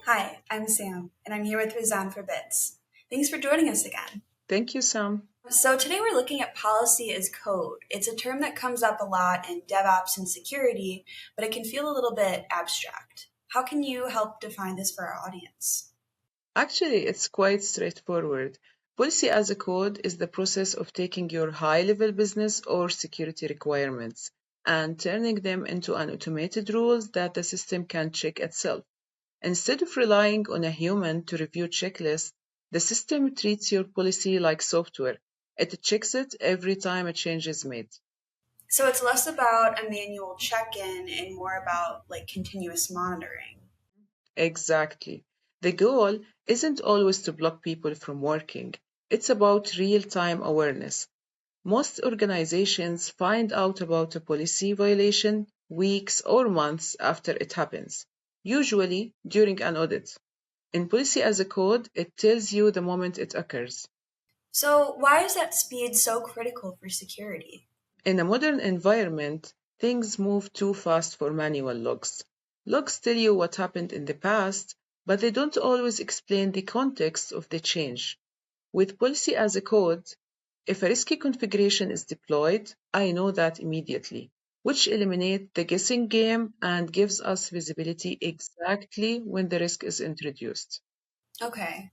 Hi, I'm Sam, and I'm here with Razan for Bits. Thanks for joining us again. Thank you, Sam. So today we're looking at policy as code. It's a term that comes up a lot in DevOps and security, but it can feel a little bit abstract. How can you help define this for our audience? Actually, it's quite straightforward. Policy as a code is the process of taking your high-level business or security requirements and turning them into an automated rules that the system can check itself. Instead of relying on a human to review checklists, the system treats your policy like software. It checks it every time a change is made. So it's less about a manual check-in and more about continuous monitoring. Exactly. The goal isn't always to block people from working. It's about real-time awareness. Most organizations find out about a policy violation weeks or months after it happens, usually during an audit. In Policy as a Code, it tells you the moment it occurs. So why is that speed so critical for security? In a modern environment, things move too fast for manual logs. Logs tell you what happened in the past, but they don't always explain the context of the change. With Policy as a Code, if a risky configuration is deployed, I know that immediately, which eliminates the guessing game and gives us visibility exactly when the risk is introduced. Okay.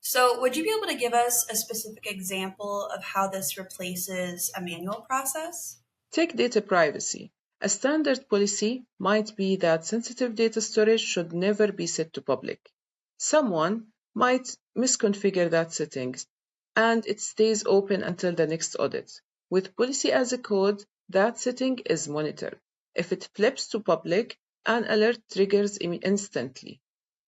So would you be able to give us a specific example of how this replaces a manual process? Take data privacy. A standard policy might be that sensitive data storage should never be set to public. Someone might misconfigure that setting, and it stays open until the next audit. With policy as a code, that setting is monitored. If it flips to public, an alert triggers instantly.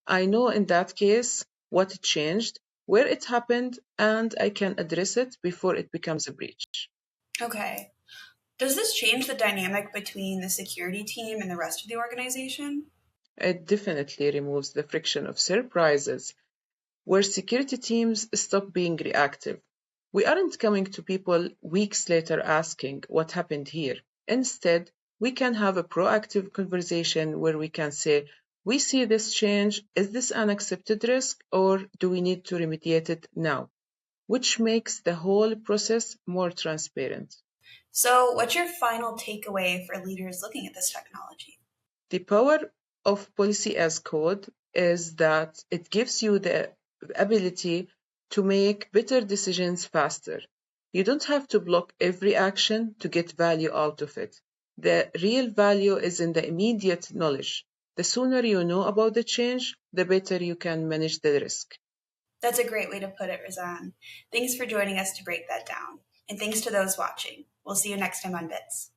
I know in that case what changed, where it happened, and I can address it before it becomes a breach. Okay. Does this change the dynamic between the security team and the rest of the organization? It definitely removes the friction of surprises, where security teams stop being reactive. We aren't coming to people weeks later asking what happened here. Instead, we can have a proactive conversation where we can say, we see this change. Is this an accepted risk or do we need to remediate it now? Which makes the whole process more transparent. So, what's your final takeaway for leaders looking at this technology? The power of policy as code is that it gives you the ability to make better decisions faster. You don't have to block every action to get value out of it. The real value is in the immediate knowledge. The sooner you know about the change, the better you can manage the risk. That's a great way to put it, Razan. Thanks for joining us to break that down. And thanks to those watching. We'll see you next time on Bits.